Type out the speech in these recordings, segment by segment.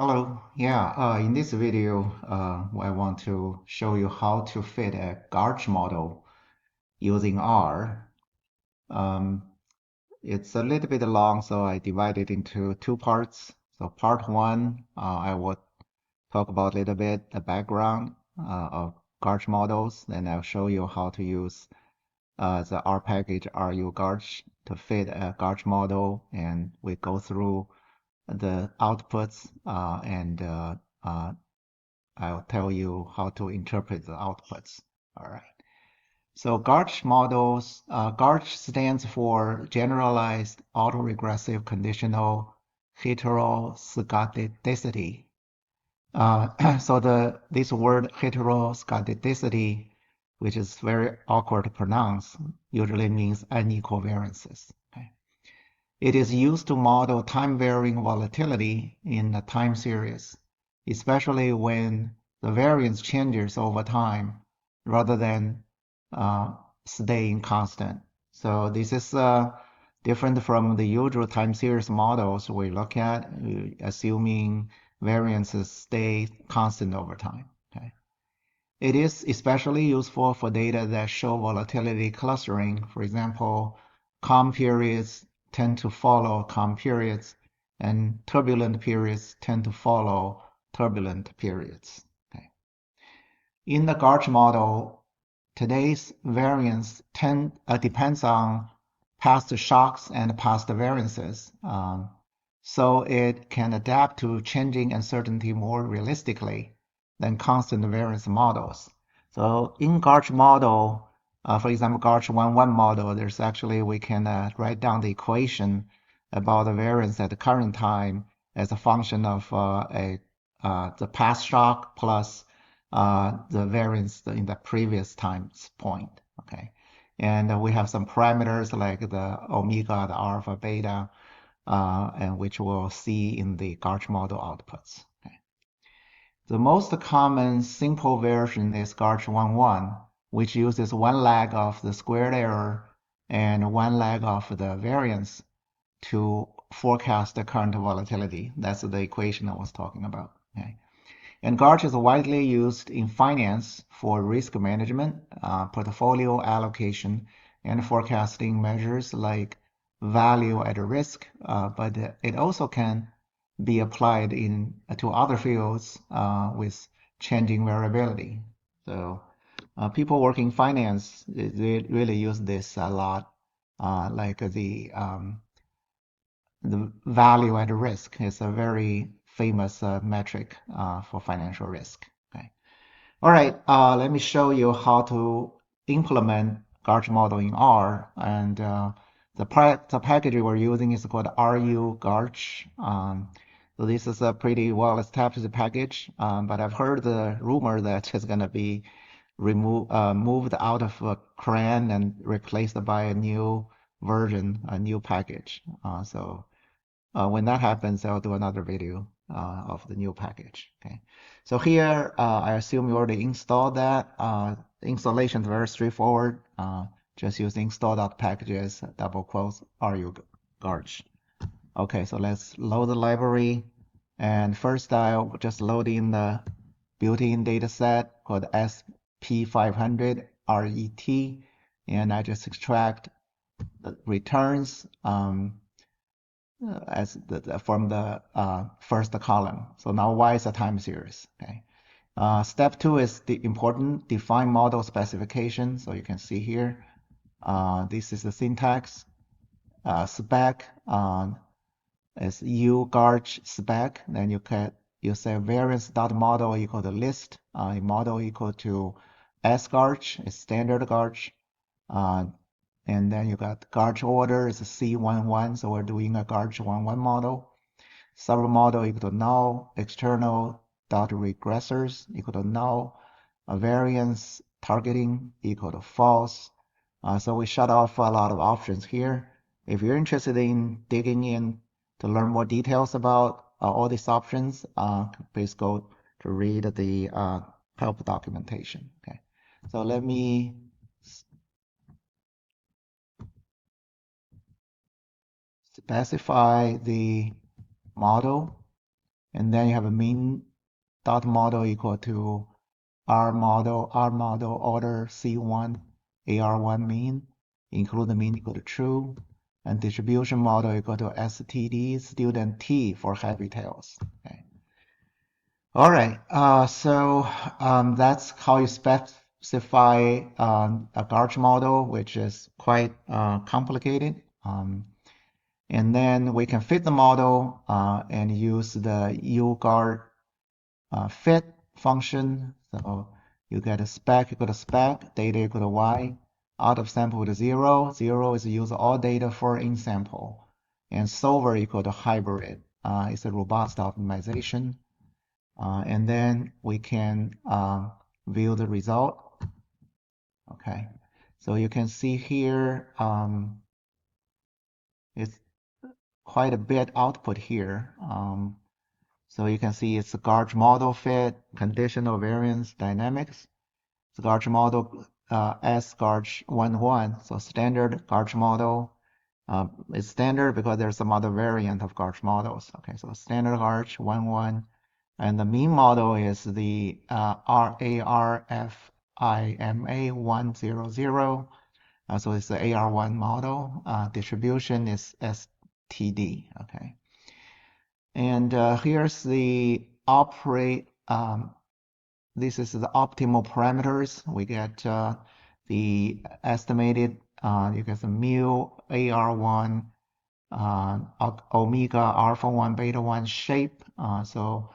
Hello. Yeah, in this video, I want to show you how to fit a GARCH model using R. Um, it's a little bit long, so I divided into two parts. So part one, I will talk about a little bit the background of GARCH models. Then I'll show you how to use the R package rugarch to fit a GARCH model, and we go through the outputs and I'll tell you how to interpret the outputs. All right. So GARCH models, GARCH stands for Generalized Autoregressive Conditional Heteroscedasticity. So this word heteroscedasticity, which is very awkward to pronounce, usually means unequal variances. Okay. It is used to model time-varying volatility in a time series, especially when the variance changes over time rather than staying constant. So this is different from the usual time series models we look at, assuming variances stay constant over time. Okay. It is especially useful for data that show volatility clustering. For example, calm periods tend to follow calm periods, and turbulent periods tend to follow turbulent periods. Okay. In the GARCH model, today's variance depends on past shocks and past variances, so it can adapt to changing uncertainty more realistically than constant variance models. So in GARCH model, for example, GARCH 1.1 model, there's actually we can write down the equation about the variance at the current time as a function of the past shock plus the variance in the previous times point. Okay, and we have some parameters like the omega, the alpha, beta, and which we'll see in the GARCH model outputs. Okay. The most common simple version is GARCH 1.1, which uses one leg of the squared error and one leg of the variance to forecast the current volatility. That's the equation I was talking about. Okay. And GARCH is widely used in finance for risk management, portfolio allocation, and forecasting measures like value at risk, but it also can be applied to other fields with changing variability. So people working finance, they really use this a lot, like the value at risk is a very famous metric for financial risk. Okay. All right. Let me show you how to implement GARCH model in R. And the package we're using is called rugarch. So this is a pretty well-established package, but I've heard the rumor that it's going to be moved out of CRAN and replaced by a new version, a new package. So when that happens, I'll do another video of the new package. Okay. So here, I assume you already installed that. The installation is very straightforward. Just use install.packages, double quotes, rugarch. Okay, so let's load the library. And first, I'll just load in the built-in data set called SP500 RET. And I just extract the returns. As from the first column. So now Y is a time series. Okay. Step two is the important define model specification. So you can see here, this is the syntax. Spec is ugarch spec. Then you say variance.model equal to list. Model equal to sgarch is standard garch. And then you got GARCH order is C11, so we're doing a GARCH 1.1 model. Server model equal to null, external dot regressors equal to null, variance targeting equal to false. So we shut off a lot of options here. If you're interested in digging in to learn more details about all these options, please go to read the help documentation. Okay, so let me specify the model. And then you have a mean dot model equal to R model order C1, AR1 mean, include the mean equal to true, and distribution model equal to STD, student T for heavy tails. Okay. All right, that's how you specify a GARCH model, which is quite complicated. And then we can fit the model and use the rugarch fit function. So you get a spec equal to spec, data equal to y, out of sample to 0. 0 is use all data for in sample. And solver equal to hybrid. It's a robust optimization. And then we can view the result. Okay, so you can see here it's quite a bit output here. So you can see it's a GARCH model fit, conditional variance dynamics. The GARCH model S GARCH 1.1, so standard GARCH model. It's standard because there's some other variant of GARCH models. Okay, so standard GARCH 1.1. And the mean model is the RARFIMA 100. So it's the AR1 model. Distribution is STD. Okay. And here's the this is the optimal parameters. We get the estimated, you get the mu AR1, omega alpha 1 beta 1 shape. So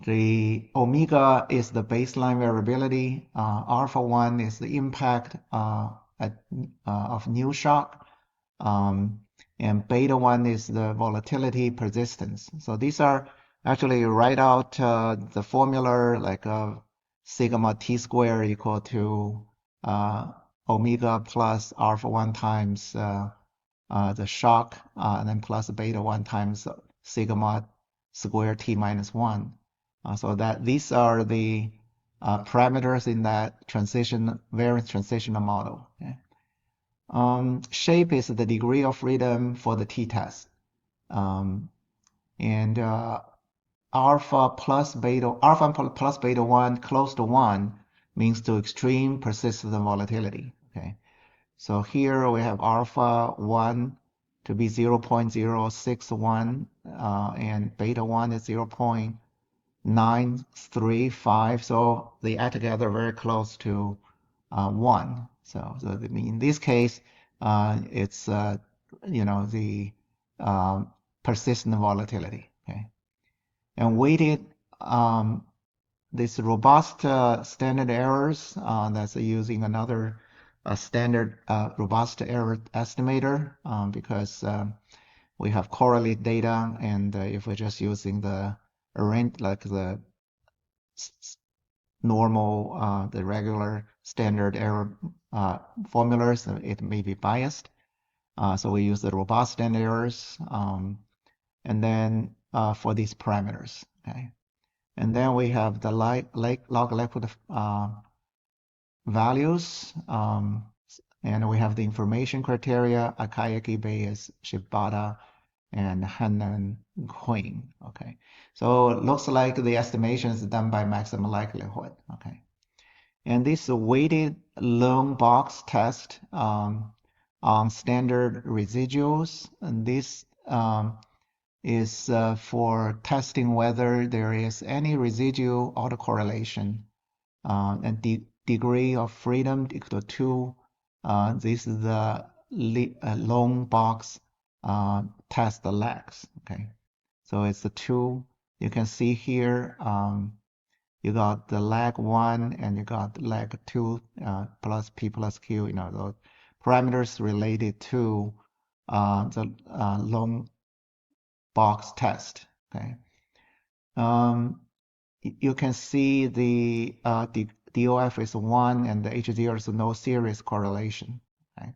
the omega is the baseline variability. Alpha 1 is the impact of new shock. And beta 1 is the volatility persistence. So these are actually write out the formula like sigma t square equal to omega plus alpha 1 times the shock, and then plus beta 1 times sigma square t minus 1. So that these are the parameters in that variance transitional model. Okay? Shape is the degree of freedom for the t-test. And alpha plus beta 1 close to 1 means to extreme persistent volatility. Okay. So here we have alpha 1 to be 0.061 and beta 1 is 0.935. So they add together very close to 1. So in this case, it's the persistent volatility. Okay, and weighted this robust standard errors that's using another standard robust error estimator because we have correlate data, and if we're just using the arrange like the normal, the regular standard error formulas, it may be biased. So we use the robust standard errors, and then for these parameters. Okay, and then we have the log likelihood values, and we have the information criteria: Akayaki, Bayes, Shibata, and Hannan Queen. Okay, so it looks like the estimation is done by maximum likelihood. Okay, and this weighted lone box test on standard residuals, and this is for testing whether there is any residual autocorrelation and degree of freedom equal to 2. This is the lone box test lags. Okay, so it's the 2. You can see here you got the lag 1 and you got lag 2 plus p plus q. You know, those parameters related to the lone box test. Okay. You can see the DOF is 1 and the H0 is no serious correlation. Okay.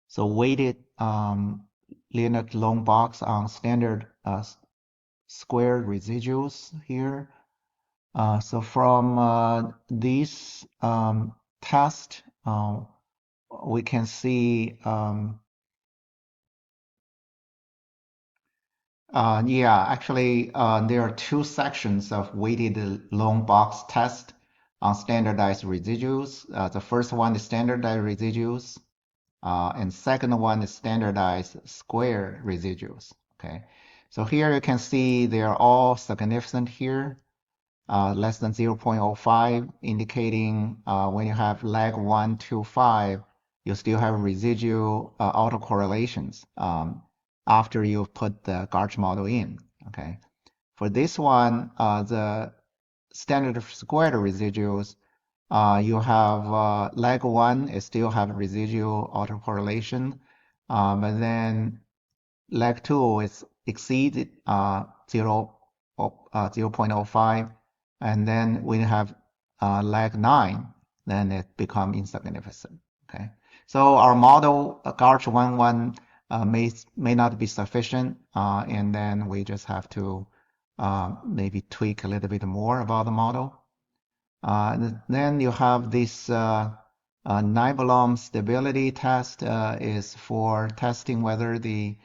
So weighted linear lone box on standard squared residuals here. So from these tests, we can see Yeah, actually, there are two sections of weighted long box test on standardized residuals. The first one is standardized residuals, and second one is standardized square residuals. Okay, so here you can see they are all significant here, less than 0.05, indicating when you have lag 1 to 5, you still have residual autocorrelations after you put the GARCH model in. Okay, for this one, the standard squared residuals, you have lag 1, it still have residual autocorrelation, but then lag 2 is exceeded 0.05, and then we have lag 9, then it become insignificant. Okay, so our model GARCH 1.1 may not be sufficient, and then we just have to maybe tweak a little bit more about the model. Then you have this Nivolum stability test is for testing whether the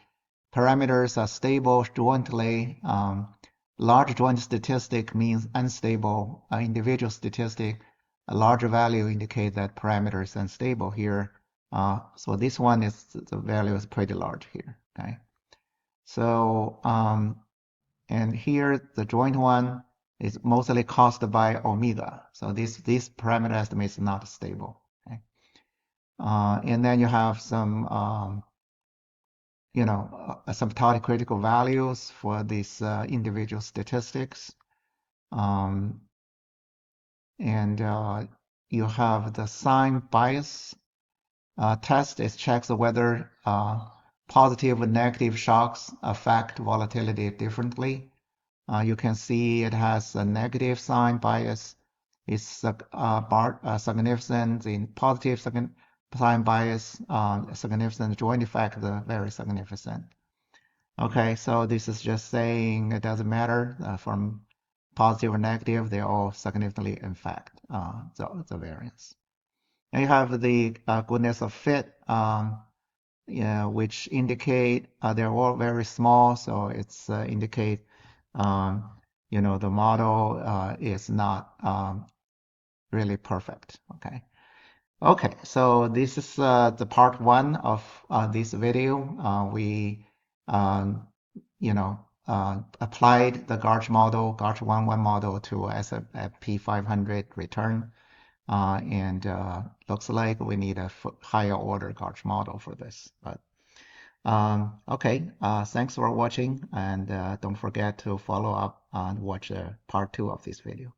parameters are stable jointly. Large joint statistic means unstable. Individual statistic, a larger value indicate that parameter is unstable here. So this one is the value is pretty large here. Okay. So and here the joint one is mostly caused by omega. So this parameter estimate is not stable. Okay. And then you have some asymptotic critical values for these individual statistics. And you have the sign bias test. It checks whether positive and negative shocks affect volatility differently. You can see it has a negative sign bias. It's significant in positive sign bias, significant joint effect, very significant. Okay, so this is just saying it doesn't matter from positive or negative, they all significantly affect the variance. And you have the goodness of fit, yeah, which indicate they're all very small, so it's indicate the model is not really perfect. Okay. Okay, so this is the part one of this video. We applied the GARCH model, GARCH 1.1 model to S&P 500 return, and looks like we need a higher order GARCH model for this. But okay, thanks for watching, and don't forget to follow up and watch part two of this video.